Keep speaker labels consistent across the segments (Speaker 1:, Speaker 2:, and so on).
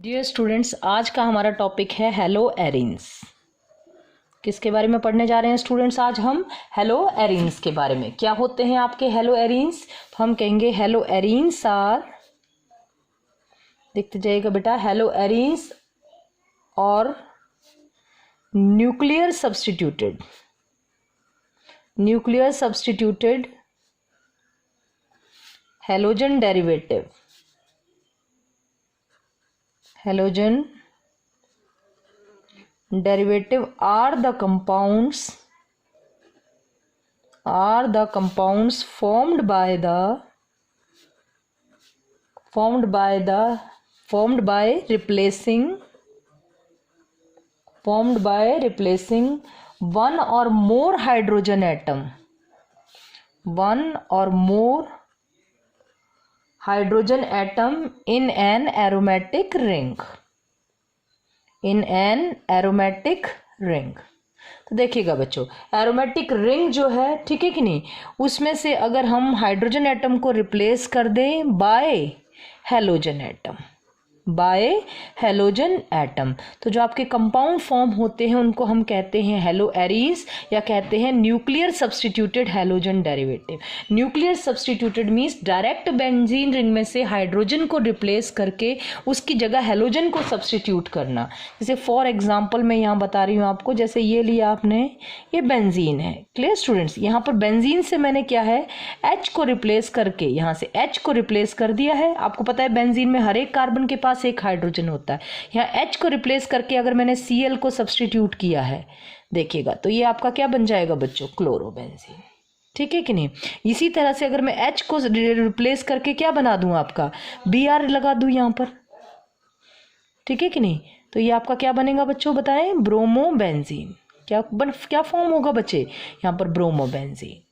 Speaker 1: Dear students, आज का हमारा टॉपिक है हेलो एरिन्स। किसके बारे में पढ़ने जा रहे हैं स्टूडेंट्स? आज हम हेलो एरिन्स के बारे में। क्या होते हैं आपके हेलो एरिन्स? तो हम कहेंगे हेलो एरिन्स आर, देखते जाइएगा बेटा, हेलो एरिन्स और nuclear substituted halogen derivative are the compounds formed by replacing one or more hydrogen atom in an aromatic ring। तो देखिएगा बच्चों, एरोमेटिक रिंग जो है, ठीक है कि नहीं, उसमें से अगर हम हाइड्रोजन एटम को रिप्लेस कर दें बाय हैलोजन एटम, तो जो आपके कंपाउंड फॉर्म होते हैं उनको हम कहते हैं हेलो एरीज या कहते हैं nuclear substituted halogen derivative. Nuclear substituted means direct benzene ring में से हाइड्रोजन को रिप्लेस करके उसकी जगह हैलोजन को सब्स्टिट्यूट करना। जैसे फॉर एग्जाम्पल मैं यहाँ बता रही हूँ आपको, जैसे ये लिया आपने, ये बेंजीन है। Clear students? यहाँ पर बेंजीन से मैंने क्या है, H को रिप्लेस करके, यहाँ से H को रिप्लेस कर दिया है। आपको पता है बेंजीन में हर एक कार्बन के पास एक हाइड्रोजन होता है। यहाँ H को रिप्लेस करके अगर मैंने Cl को सब्स्टिट्यूट किया है, देखिएगा, तो ये आपका क्या बन जाएगा बच्चों? क्लोरोबेंजीन। ठीक है कि नहीं? इसी तरह से अगर मैं H को रिप्लेस करके क्या बना दूं, आपका Br लगा दूं यहाँ पर, ठीक है कि नहीं, तो ये आपका क्या बनेगा बच्चों? बताएं, ब्रोमोबेंजीन। क्या फॉर्म होगा बच्चे? यहाँ पर ब्रोमोबेंजीन।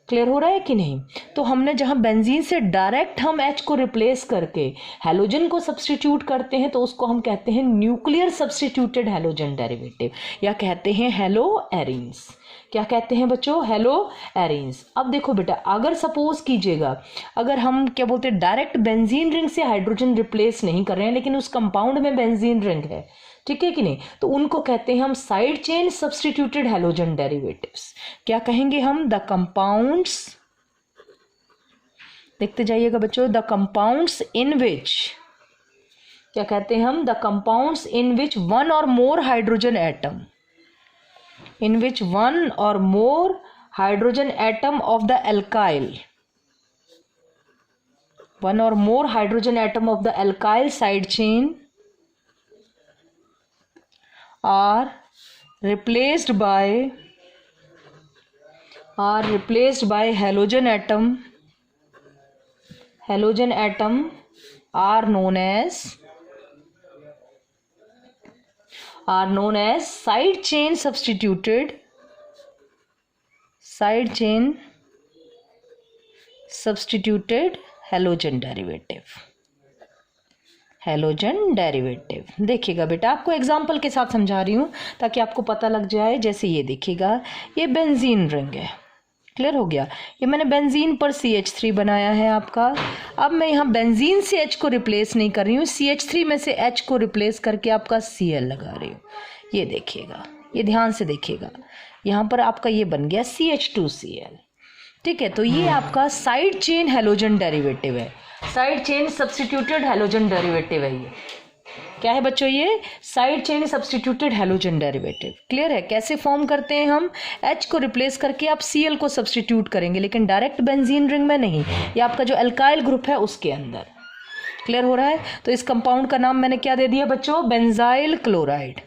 Speaker 1: क्लियर हो रहा है कि नहीं? तो हमने जहां बेंजीन से डायरेक्ट हम H को रिप्लेस करके हैलोजन को सब्स्टिट्यूट करते हैं, तो उसको हम कहते हैं न्यूक्लियर सब्स्टिट्यूटेड हैलोजन डेरिवेटिव या कहते हैं हेलो एरीन्स। क्या कहते हैं बच्चों? Hello arenes. अब देखो बेटा, अगर सपोज कीजिएगा, अगर हम क्या बोलते हैं, डायरेक्ट बेंजीन रिंग से हाइड्रोजन रिप्लेस नहीं कर रहे हैं, लेकिन उस कंपाउंड में बेंजीन रिंग है, ठीक है कि नहीं, तो उनको कहते हैं हम side chain substituted halogen derivatives. क्या कहेंगे हम? द कंपाउंड्स, देखते जाइएगा बच्चों, द कंपाउंड्स इन विच, क्या कहते हैं हम? The compounds in which one और more hydrogen atom, of the alkyl side chain are replaced by halogen atom are known as side chain substituted halogen derivative. देखिएगा बेटा, आपको एग्जांपल के साथ समझा रही हूँ ताकि आपको पता लग जाए। जैसे ये देखिएगा, ये बेंजीन रिंग है। क्लियर हो गया? ये मैंने बेंजीन पर CH3 बनाया है आपका। अब मैं यहाँ बेंजीन से H को रिप्लेस नहीं कर रही हूँ, CH3 में से H को रिप्लेस करके आपका Cl लगा रही हूँ। ये देखिएगा, ये ध्यान से देखिएगा, यहाँ पर आपका ये बन गया CH2Cl। ठीक है, तो ये आपका साइड चेन हैलोजन डेरिवेटिव है, side chain substituted halogen derivative है। ये क्या है बच्चों? ये side chain substituted halogen derivative. Clear है? कैसे फॉर्म करते हैं हम? H को रिप्लेस करके आप Cl को सब्स्टिट्यूट करेंगे, लेकिन डायरेक्ट बेंजीन रिंग में नहीं, ये आपका जो अल्काइल ग्रुप है उसके अंदर। क्लियर हो रहा है? तो इस कंपाउंड का नाम मैंने क्या दे दिया बच्चों? Benzyl chloride.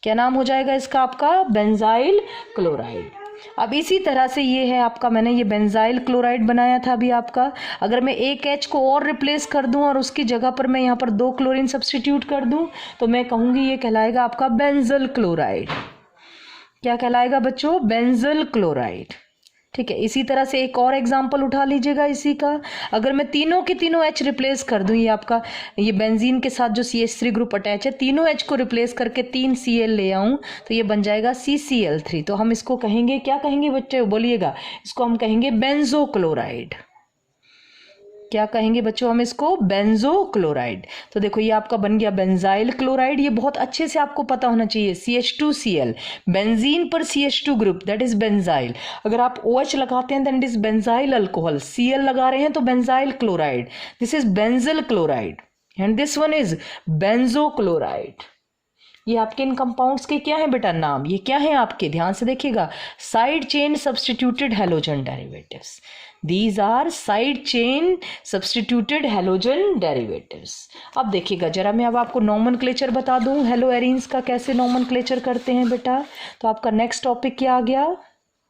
Speaker 1: क्या नाम हो जाएगा इसका? आपका बेंजाइल क्लोराइड। अब इसी तरह से ये है आपका, मैंने ये बेंजाइल क्लोराइड बनाया था अभी आपका। अगर मैं एक H को और रिप्लेस कर दूं और उसकी जगह पर मैं यहाँ पर 2 क्लोरीन सब्स्टिट्यूट कर दूं, तो मैं कहूँगी ये कहलाएगा आपका बेंजल क्लोराइड। क्या कहलाएगा बच्चों? Benzyl chloride. ठीक है, इसी तरह से एक और एग्जाम्पल उठा लीजिएगा इसी का। अगर मैं तीनों के तीनों H रिप्लेस कर दूं, ये आपका ये बेंजीन के साथ जो CH3 ग्रुप अटैच है, तीनों H को रिप्लेस करके 3 Cl ले आऊं, तो ये बन जाएगा CCl3। तो हम इसको कहेंगे, क्या कहेंगे बच्चे? बोलिएगा, इसको हम कहेंगे बेंजो क्लोराइड। क्या कहेंगे बच्चों हम इसको? बेंजोक्लोराइड। तो देखो ये आपका बन गया बेंजाइल क्लोराइड। ये बहुत अच्छे से आपको पता होना चाहिए। CH2Cl, बेंजीन पर CH2 group, that is benzyl. अगर आप OH लगाते हैं that is benzyl alcohol. Cl लगा रहे हैं तो benzyl chloride, this is benzyl chloride and this one is benzoyl chloride. ये आपके इन कंपाउंड्स के क्या है बेटा नाम? ये क्या है आपके? ध्यान से देखिएगा, side chain substituted halogen derivatives. These are side chain substituted halogen derivatives. अब देखिएगा जरा, मैं अब आपको नॉमेनक्लेचर बता दूं हेलो एरीन्स का, कैसे नॉमेनक्लेचर करते हैं बेटा। तो आपका नेक्स्ट टॉपिक क्या आ गया?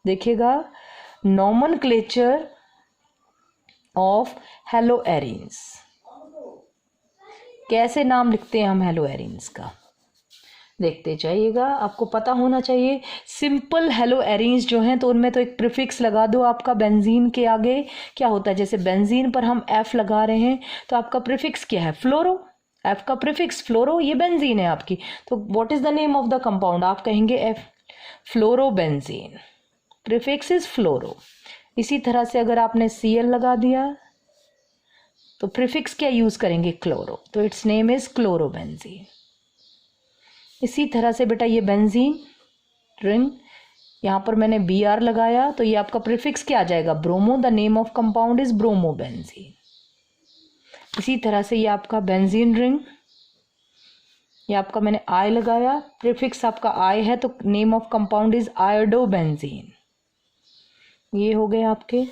Speaker 1: देखिएगा, नॉमेनक्लेचर ऑफ हेलो एरीन्स। कैसे नाम लिखते हैं हम हेलो एरीन्स का, देखते जाइएगा, आपको पता होना चाहिए। सिंपल हेलो एरीन्स जो हैं तो उनमें तो एक प्रीफिक्स लगा दो आपका बेंजीन के आगे। क्या होता है, जैसे बेंजीन पर हम F लगा रहे हैं तो आपका प्रीफिक्स क्या है? फ्लोरो। F का प्रीफिक्स फ्लोरो, ये बेंजीन है आपकी। तो what is the name of the compound? आप कहेंगे F, फ्लोरोबेंजीन। प्रीफिक्स इज फ्लोरो। इसी तरह से अगर आपने Cl लगा दिया तो प्रीफिक्स क्या यूज करेंगे? क्लोरो, तो इट्स नेम इज क्लोरोबेंजीन। इसी तरह से बेटा ये बेंजीन रिंग, यहाँ पर मैंने Br लगाया तो ये आपका प्रीफिक्स क्या आ जाएगा? Bromo. The name of compound is bromobenzene. इसी तरह से ये आपका बेंजीन रिंग, ये आपका मैंने I लगाया, प्रीफिक्स आपका I है तो name of compound is iodobenzene. ये हो गए आपके।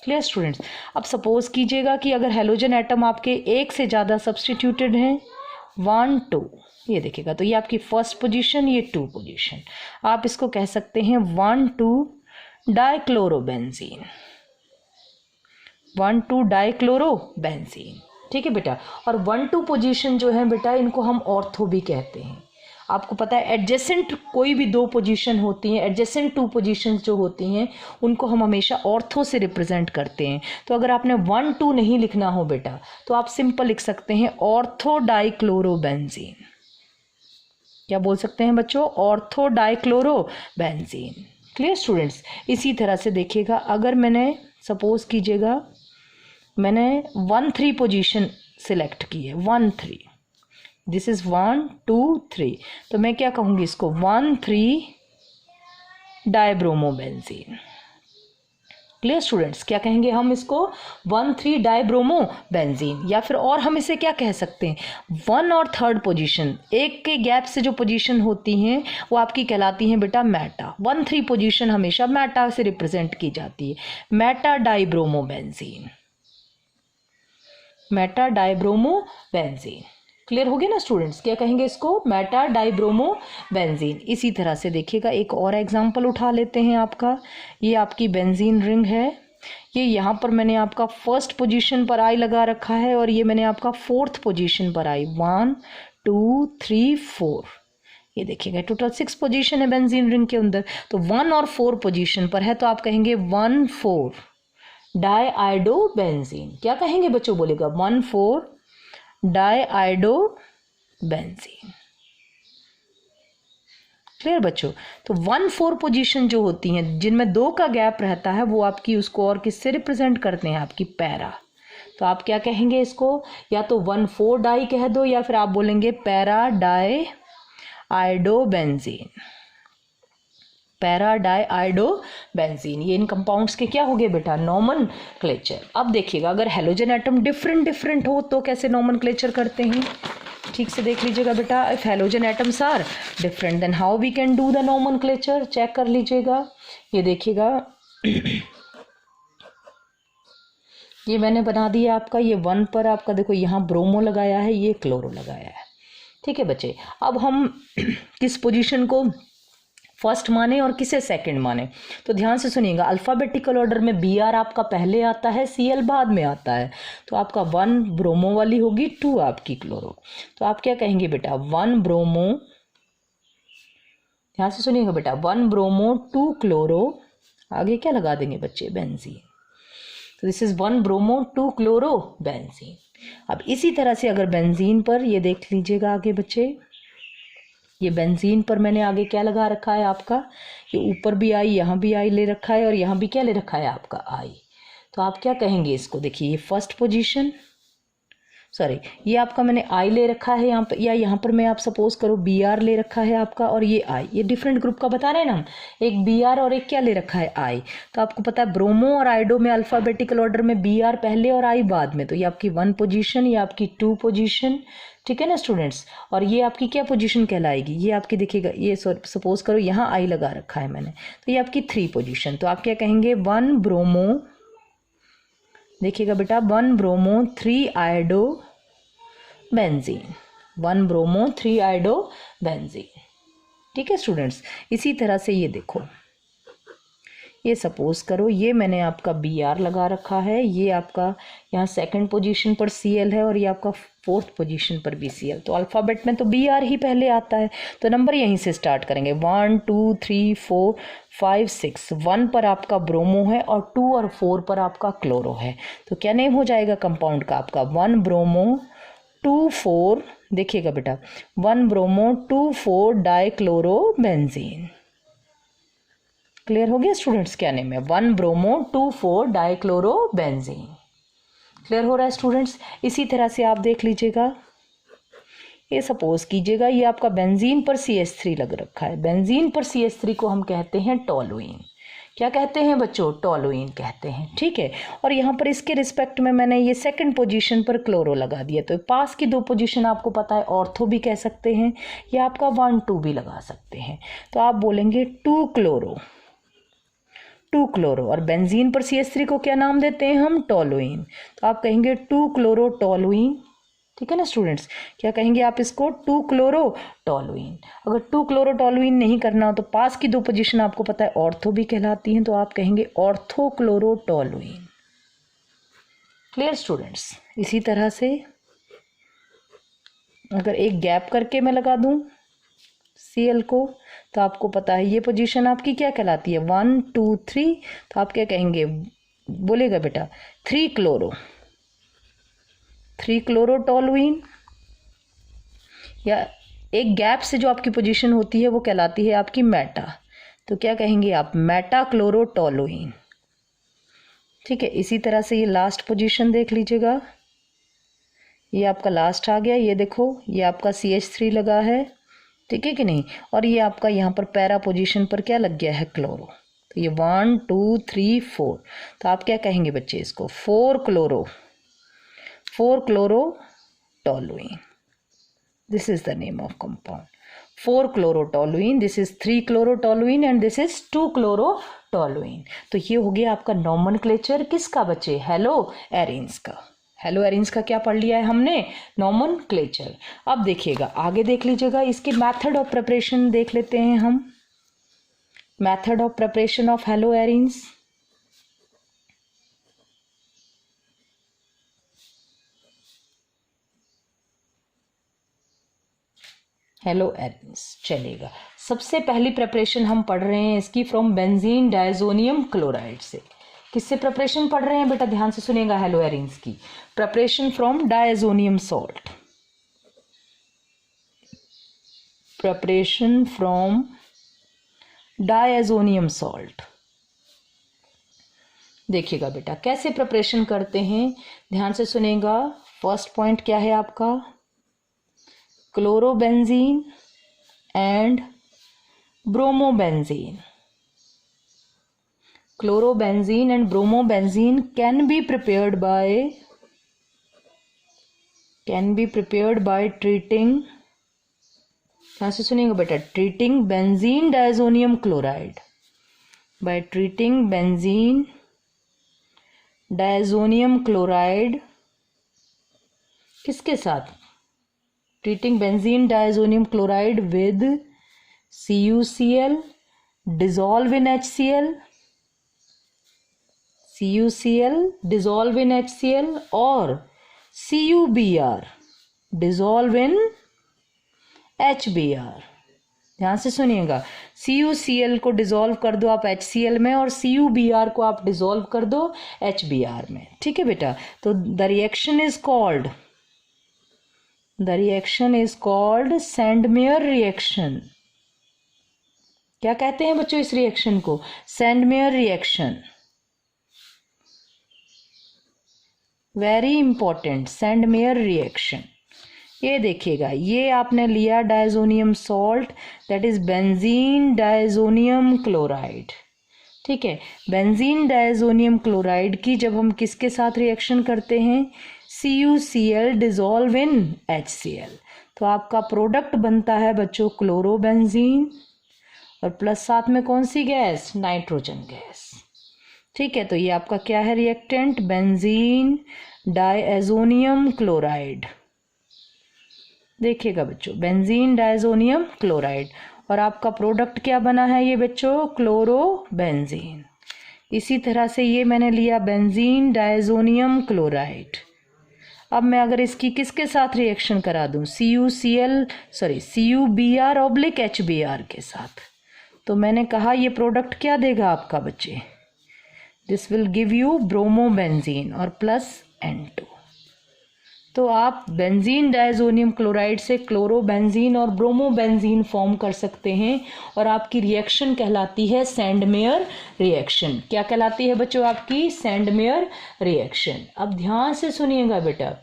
Speaker 1: Clear students? अब सपोज कीजिएगा कि अगर हेलोजन एटम आपके एक से ज़्यादा सब्स्टिट्यूटेड हैं, 1 2, ये देखिएगा, तो ये आपकी फर्स्ट पोजीशन, ये 2 पोजीशन। आप इसको कह सकते हैं 1 2 डाइक्लोरोबेंजीन, 1 2 डाइक्लोरोबेंजीन। ठीक है बेटा। और 1 2 पोजीशन जो है बेटा, इनको हम ऑर्थो भी कहते हैं। आपको पता है एडजेसेंट कोई भी 2 पोजीशन होती हैं, एडजेसेंट 2 पोजीशंस जो होती हैं उनको हम हमेशा ऑर्थो से रिप्रेजेंट करते हैं। तो अगर आपने 1 2 नहीं लिखना हो बेटा तो आप सिंपल लिख सकते हैं ऑर्थो डाइक्लोरोबेंजीन। क्या बोल सकते हैं बच्चों? Ortho dichlorobenzene. Clear students? इसी तरह से देखिएगा, अगर मैंने सपोज कीजिएगा मैंने 1 3 पोजीशन सिलेक्ट की है, 1 3, दिस इज 1 2 3, तो मैं क्या कहूँगी इसको? 1 3 डाइब्रोमोबेंजीन। Clear students? क्या कहेंगे हम इसको? 1 3 डाइब्रोमोबेंजीन। या फिर और हम इसे क्या कह सकते हैं? 1 और 3rd पोजीशन, एक के गैप से जो पोजीशन होती हैं वो आपकी कहलाती हैं बेटा मेटा। 1 3 पोजीशन हमेशा मेटा से रिप्रेजेंट की जाती है, मेटा डाइब्रोमोबेंजीन, मेटा डाइब्रोमोबेंजीन। क्लियर हो गया ना स्टूडेंट्स? क्या कहेंगे इसको? मेटा डाइब्रोमोबेंजीन। इसी तरह से देखिएगा, एक और एग्जांपल उठा लेते हैं आपका। ये आपकी बेंजीन रिंग है, ये यहाँ पर मैंने आपका फर्स्ट पोजीशन पर आई लगा रखा है और ये मैंने आपका 4th पोजीशन पर आई, 1 2 3 4। ये देखिएगा टोटल 6 पोजीशन है बेंजीन रिंग के अंदर, तो 1 और 4 पोजीशन पर है तो आप कहेंगे 1 4 डाइआइडोबेंजीन। क्या कहेंगे बच्चों? बोलेगा 1 4 डाइआइडोबेंजीन। क्लियर बच्चों? तो 1 4 पोजीशन जो होती हैं जिनमें 2 का गैप रहता है वो आपकी उसको और किससे रिप्रेजेंट करते हैं? आपकी पैरा। तो आप क्या कहेंगे इसको? या तो 1 4 डाई कह दो या फिर आप बोलेंगे पैरा डाइआइडोबेंजीन, पैरा डाइआइडोबेंजीन। ये इन कंपाउंड्स के क्या हो गए बेटा? नॉमेनक्लेचर। अब देखिएगा, अगर हेलोजन एटम डिफरेंट हो तो कैसे नॉमेनक्लेचर करते हैं? ठीक से देख लीजिएगा बेटा। If halogen atoms are different then how we can do the nomenclature? Check कर लीजिएगा। ये देखिएगा ये मैंने बना दिया आपका, ये 1 पर आपका देखो यहाँ ब्रोमो लगाया है, ये क्लोरो लगाया है। ठीक है बच्चे। अब हम किस पोजीशन को फर्स्ट माने और किसे सेकंड माने? तो ध्यान से सुनिएगा, अल्फ़ाबेटिकल ऑर्डर में Br आपका पहले आता है, Cl बाद में आता है। तो आपका 1 ब्रोमो वाली होगी, 2 आपकी क्लोरो। तो आप क्या कहेंगे बेटा? 1 ब्रोमो, ध्यान से सुनिएगा बेटा, 1 ब्रोमो 2 क्लोरो, आगे क्या लगा देंगे बच्चे? बेंजीन। तो this is 1 bromo 2 chloro benzene. अब इसी तरह से अगर बेंजीन पर ये देख लीजिएगा आगे बच्चे, ये बेंजीन पर मैंने आगे क्या लगा रखा है आपका? ये ऊपर भी आई, यहाँ भी आई ले रखा है और यहाँ भी क्या ले रखा है आपका? आई। तो आप क्या कहेंगे इसको, देखिए ये फर्स्ट पोजीशन, सॉरी ये आपका मैंने आई ले रखा है यहाँ पर, या यहाँ पर मैं आप सपोज करो बी आर ले रखा है आपका, और ये आई, ये डिफरेंट ग्रुप का बता रहे हैं ना हम, एक बी आर और एक क्या ले रखा है आई। तो आपको पता है ब्रोमो और आइडो में अल्फाबेटिकल ऑर्डर में बी आर पहले और आई बाद में, तो ये आपकी 1 पोजीशन, ये आपकी 2 पोजीशन, ठीक है ना स्टूडेंट्स। और ये आपकी क्या पोजीशन कहलाएगी, ये आपकी देखिएगा, ये सपोज करो यहाँ आई लगा रखा है मैंने, तो ये आपकी 3 पोजीशन। तो आप क्या कहेंगे 1 ब्रोमो, देखिएगा बेटा 1 bromo 3 iodo benzene, 1 bromo 3 iodo benzene, ठीक है स्टूडेंट्स। इसी तरह से ये देखो, ये सपोज करो ये मैंने आपका बी आर लगा रखा है, ये आपका यहाँ 2nd पोजीशन पर सी एल है, और ये आपका 4th पोजीशन पर बी सी एल। तो अल्फ़ाबेट में तो बी आर ही पहले आता है, तो नंबर यहीं से स्टार्ट करेंगे 1 2 3 4 5 6। 1 पर आपका ब्रोमो है और 2 और 4 पर आपका क्लोरो है, तो क्या नेम हो जाएगा कंपाउंड का आपका 1 ब्रोमो 2 4, देखिएगा बेटा 1 ब्रोमो 2 4 डाइक्लोरो बेंजीन। क्लियर हो गया स्टूडेंट्स, क्या नेम है 1 ब्रोमो 2 4 डाइक्लोरो बेंजीन। क्लियर हो रहा है स्टूडेंट्स। इसी तरह से आप देख लीजिएगा, ये सपोज कीजिएगा ये आपका बेंजीन पर CH3 लग रखा है, बेंजीन पर CH3 को हम कहते हैं टोलुइन। क्या कहते हैं बच्चों, टोलुइन कहते हैं, ठीक है। और यहाँ पर इसके रिस्पेक्ट में मैंने ये 2nd पोजीशन पर क्लोरो लगा दिया, तो पास की 2 पोजीशन आपको पता है, ऑर्थो भी कह सकते हैं या आपका 1 2 भी लगा सकते हैं। तो आप बोलेंगे 2 क्लोरो, 2 क्लोरो, और बेंजीन पर CH3 को क्या नाम देते हैं हम, टोलुइन। तो आप कहेंगे 2 क्लोरो टोलुइन, ठीक है ना स्टूडेंट्स। क्या कहेंगे आप इसको 2 क्लोरो टोलुइन। अगर 2 क्लोरो टोलुइन नहीं करना हो तो पास की 2 पोजीशन आपको पता है ऑर्थो भी कहलाती हैं, तो आप कहेंगे ortho chloro toluene. Clear students. इसी तरह से अगर एक गैप करके मैं लगा दूं Cl को, तो आपको पता है ये पोजीशन आपकी क्या कहलाती है 1 2 3। तो आप क्या कहेंगे, बोलेगा बेटा 3 क्लोरो, 3 क्लोरो टोलुइन। या एक गैप से जो आपकी पोजीशन होती है वो कहलाती है आपकी मेटा, तो क्या कहेंगे आप मेटा क्लोरो टोलुइन, ठीक है। इसी तरह से ये लास्ट पोजीशन देख लीजिएगा, ये आपका लास्ट आ गया, ये देखो ये आपका CH3 लगा है, ठीक है कि नहीं। और ये आपका यहाँ पर पैरा पोजीशन पर क्या लग गया है, क्लोरो। तो ये 1 2 3 4। तो आप क्या कहेंगे बच्चे इसको 4 chloro, 4 chloro toluene. This is the name of compound 4 chloro toluene. This is 3 chloro toluene and this is 2 chloro toluene. तो ये हो गया आपका नॉमेनक्लेचर किसका बच्चे, हेलो एरिन्स का। हेलो एरिन्स का क्या पढ़ लिया है हमने, नॉमेनक्लेचर। अब देखिएगा आगे देख लीजिएगा, इसके मेथड ऑफ प्रिपरेशन देख लेते हैं हम। Method of preparation of hello arenes, hello arenes चलेगा। सबसे पहली प्रिपरेशन हम पढ़ रहे हैं इसकी फ्रॉम बेंजीन डायजोनियम क्लोराइड से। किससे प्रिपरेशन पढ़ रहे हैं बेटा, ध्यान से सुनिएगा, हेलो एरिन्स की preparation from diazonium salt, preparation from diazonium salt. देखिएगा बेटा कैसे प्रिपरेशन करते हैं, ध्यान से सुनेगा। फर्स्ट पॉइंट क्या है आपका, chlorobenzene and bromobenzene. Chlorobenzene and bromobenzene can be prepared by treating, ध्यान से सुनिएगा बेटा, treating benzene diazonium chloride, by treating benzene diazonium chloride किसके साथ, treating benzene diazonium chloride with CuCl dissolve in HCl, CuCl dissolve in HCl और CuBr dissolve in HBr। ध्यान से सुनिएगा, CuCl को डिसॉल्व कर दो आप HCl में और CuBr को आप डिसॉल्व कर दो HBr में, ठीक है बेटा। तो the reaction is called Sandmeyer reaction. क्या कहते हैं बच्चों इस रिएक्शन को, Sandmeyer reaction. Very important, Sandmeyer reaction. ये देखिएगा, ये आपने लिया diazonium salt, that is benzene diazonium chloride. ठीक है, बेंजीन डायजोनियम क्लोराइड की जब हम किसके साथ रिएक्शन करते हैं, CuCl डिजोल्व इन HCl, तो आपका प्रोडक्ट बनता है बच्चों क्लोरोबेंजीन, और प्लस साथ में कौन सी गैस, नाइट्रोजन गैस। ठीक है, तो ये आपका क्या है रिएक्टेंट, बेंजीन डायजोनियम क्लोराइड। देखिएगा बच्चों, बेंजीन डायजोनियम क्लोराइड, और आपका प्रोडक्ट क्या बना है ये बच्चों, क्लोरोबेंजीन। इसी तरह से ये मैंने लिया बेंजीन डायजोनियम क्लोराइड। अब मैं अगर इसकी किसके साथ रिएक्शन करा दूं, CuBr ऑब्लिक HBr के साथ, तो मैंने कहा ये प्रोडक्ट क्या देगा आपका बच्चे, this will give you bromobenzene और प्लस N2। तो आप बेंजीन डायजोनियम क्लोराइड से क्लोरोबेंजीन और ब्रोमोबेंजीन फॉर्म कर सकते हैं, और आपकी रिएक्शन कहलाती है सेंडमेयर रिएक्शन। क्या कहलाती है बच्चों आपकी, सेंडमेयर रिएक्शन। अब ध्यान से सुनिएगा बेटा,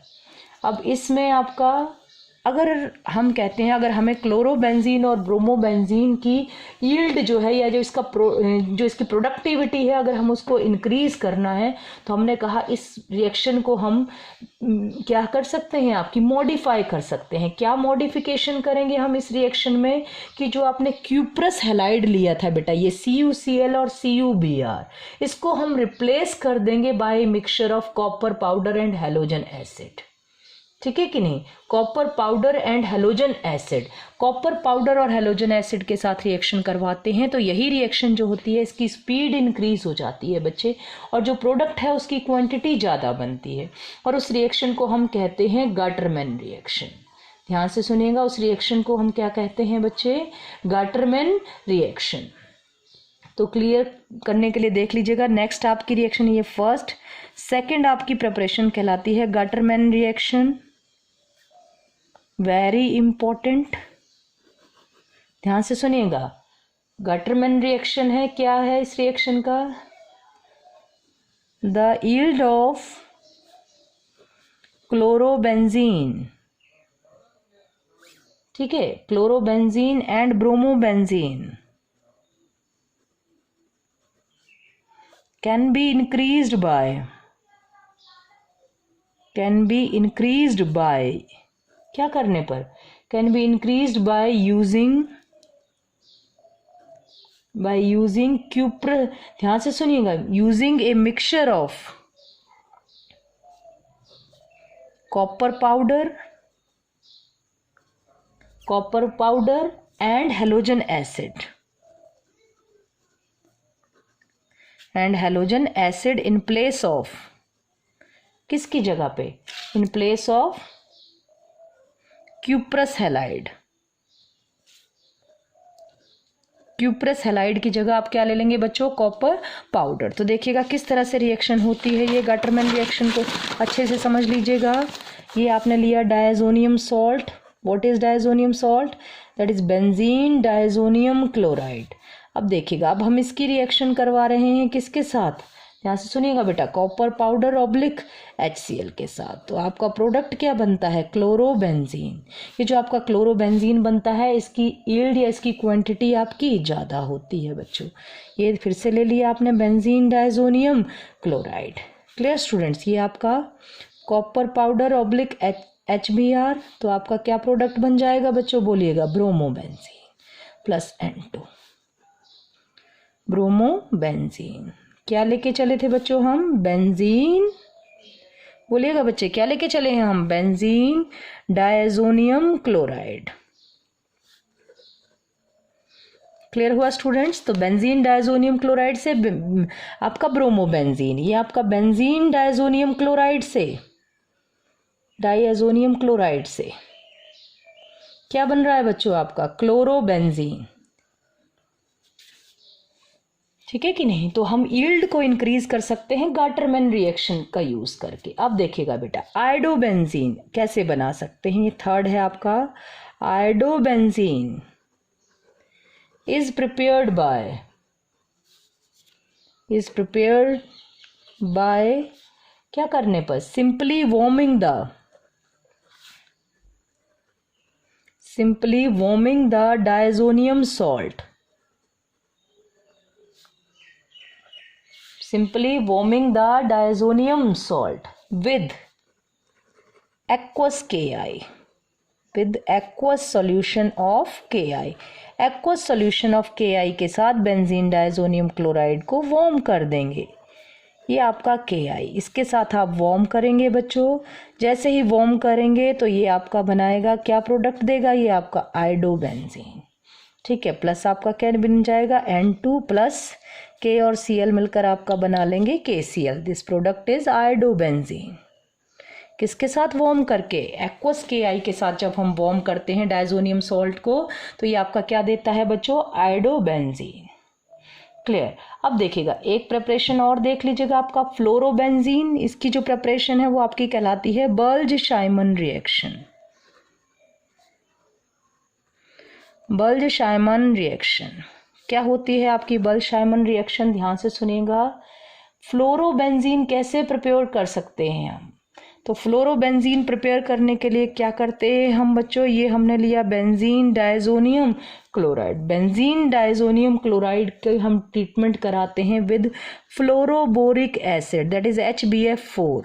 Speaker 1: अब इसमें आपका अगर हम कहते हैं, अगर हमें क्लोरोबेंजीन और ब्रोमोबेंजीन की यील्ड जो है, या जो इसकी प्रोडक्टिविटी है, अगर हम उसको इंक्रीज करना है, तो हमने कहा इस रिएक्शन को हम क्या कर सकते हैं, आपकी मॉडिफाई कर सकते हैं। क्या मॉडिफिकेशन करेंगे हम इस रिएक्शन में, कि जो आपने क्यूप्रस हैलाइड लिया था बेटा, ये CuCl और CuBr, इसको हम रिप्लेस कर देंगे by mixture of copper powder and halogen acid. ठीक है कि नहीं, copper powder and halogen acid, copper powder और हैलोजन एसिड के साथ रिएक्शन करवाते हैं, तो यही रिएक्शन जो होती है इसकी स्पीड इंक्रीज हो जाती है बच्चे, और जो प्रोडक्ट है उसकी क्वांटिटी ज़्यादा बनती है, और उस रिएक्शन को हम कहते हैं गाटरमैन रिएक्शन। ध्यान से सुनिएगा, उस रिएक्शन को हम क्या कहते हैं बच्चे, गाटरमैन रिएक्शन। तो क्लियर करने के लिए देख लीजिएगा, नेक्स्ट आपकी रिएक्शन ये फर्स्ट, सेकेंड आपकी प्रिपरेशन कहलाती है गाटरमैन रिएक्शन, वेरी इंपॉर्टेंट। ध्यान से सुनिएगा, गाटरमैन रिएक्शन है, क्या है इस रिएक्शन का, द यील्ड ऑफ क्लोरोबेंजीन, ठीक है, chlorobenzene and bromobenzene can be increased by क्या करने पर, can be increased by using cupr, ध्यान से सुनिएगा, using a mixture of copper powder and halogen acid in place of, किसकी जगह पे, in place of cuprous halide. Cuprous halide की जगह आप क्या ले लेंगे बच्चों, कॉपर पाउडर। तो देखिएगा किस तरह से रिएक्शन होती है, ये गाटरमैन रिएक्शन को अच्छे से समझ लीजिएगा। ये आपने लिया diazonium salt, what is diazonium salt, that is benzene diazonium chloride. अब देखिएगा, अब हम इसकी रिएक्शन करवा रहे हैं किसके साथ, यहाँ से सुनिएगा बेटा, कॉपर पाउडर ऑब्लिक HCl के साथ। तो आपका प्रोडक्ट क्या बनता है, क्लोरोबेंजीन। ये जो आपका क्लोरोबेंजीन बनता है, इसकी यील्ड या इसकी क्वांटिटी आपकी ज़्यादा होती है बच्चों। ये फिर से ले लिया आपने benzene diazonium chloride. Clear students, ये आपका कॉपर पाउडर ऑब्लिक HBr, तो आपका क्या प्रोडक्ट बन जाएगा बच्चों, बोलिएगा, ब्रोमोबेंजीन प्लस N2, ब्रोमोबेंजीन। क्या लेके चले थे बच्चों हम, बेंजीन, बोलिएगा बच्चे, क्या लेके चले हैं हम, बेंजीन डायजोनियम क्लोराइड। क्लियर हुआ स्टूडेंट्स। तो बेंजीन डायजोनियम क्लोराइड से आपका ब्रोमोबेंजीन, ये आपका बेंजीन डायजोनियम क्लोराइड से क्या बन रहा है बच्चों, आपका क्लोरोबेंजीन। ठीक है कि नहीं। तो हम यील्ड को इंक्रीज कर सकते हैं गाटरमैन रिएक्शन का यूज करके। अब देखिएगा बेटा, आयोडोबेंजीन कैसे बना सकते हैं, ये थर्ड है आपका। आयोडोबेंजीन इज प्रिपेयर्ड बाय क्या करने पर? Simply warming the diazonium salt, simply warming the diazonium salt with aqueous Ki, with aqueous solution of Ki, aqueous solution of Ki के साथ बेंजीन डायजोनियम क्लोराइड को वार्म कर देंगे। ये आपका Ki, इसके साथ आप वार्म करेंगे बच्चों। जैसे ही वार्म करेंगे तो ये आपका बनाएगा, क्या प्रोडक्ट देगा? ये आपका आयोडोबेंजीन, ठीक है। प्लस आपका क्या बन जाएगा? N2 प्लस K और Cl मिलकर आपका बना लेंगे KCl। This product is iodobenzene. किसके साथ वार्म करके? एक्वस Ki के साथ जब हम वार्म करते हैं डायजोनियम सॉल्ट को तो ये आपका क्या देता है बच्चों? आयोडोबेंजीन। क्लियर। अब देखिएगा एक प्रिपरेशन और देख लीजिएगा, आपका फ्लोरोबेंजीन। इसकी जो प्रिपरेशन है वो आपकी कहलाती है बल्ज-शाइमन रिएक्शन। बल्ज-शाइमन रिएक्शन क्या होती है आपकी बल्ज-शाइमन रिएक्शन? ध्यान से सुनिएगा। फ्लोरोबेंजीन कैसे प्रिपेयर कर सकते हैं हम? तो फ्लोरोबेंजीन प्रिपेयर करने के लिए क्या करते हैं हम बच्चों? ये हमने लिया benzene diazonium chloride. Benzene diazonium chloride के हम ट्रीटमेंट कराते हैं with fluoroboric acid, that is HBF4।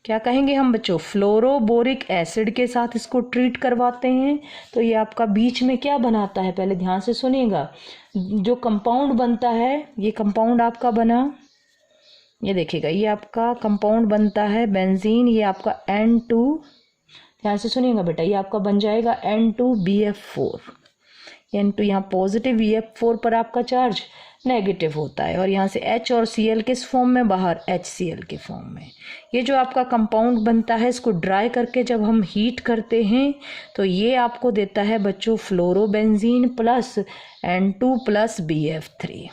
Speaker 1: क्या कहेंगे हम बच्चों? फ्लोरोबोरिक एसिड के साथ इसको ट्रीट करवाते हैं। तो ये आपका बीच में क्या बनाता है? पहले ध्यान से सुनिएगा। जो कंपाउंड बनता है, ये कंपाउंड आपका बना, ये देखिएगा, ये आपका कंपाउंड बनता है बेंजीन। ये आपका N2, ध्यान से सुनिएगा बेटा, ये आपका बन जाएगा N2BF4। N2 यहाँ पॉजिटिव, BF4 पर आपका चार्ज नेगेटिव होता है और यहाँ से H और Cl किस फॉर्म में? बाहर HCl के फॉर्म में। ये जो आपका कंपाउंड बनता है, इसको ड्राई करके जब हम हीट करते हैं तो ये आपको देता है बच्चों fluorobenzene plus N2 plus BF3।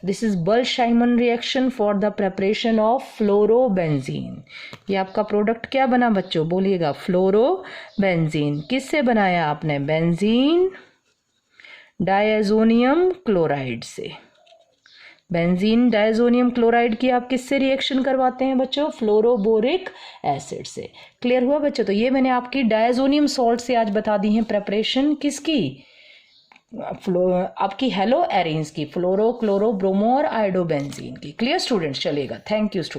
Speaker 1: This is Balz Schiemann reaction for the preparation of fluorobenzene. ये आपका प्रोडक्ट क्या बना बच्चों? बोलिएगा, फ्लोरोबेंजीन। किससे बनाया आपने? बेंजीन डायजोनियम क्लोराइड से। बेंजीन डायजोनियम क्लोराइड की आप किससे रिएक्शन करवाते हैं बच्चों? फ्लोरोबोरिक एसिड से। क्लियर हुआ बच्चों? तो ये मैंने आपकी डायजोनियम सॉल्ट से आज बता दी है प्रिपरेशन किसकी? आपकी हेलो एरेंस की, फ्लोरो, क्लोरो, ब्रोमो और आयोडोबेंजीन की। Clear students? चलेगा। Thank you student.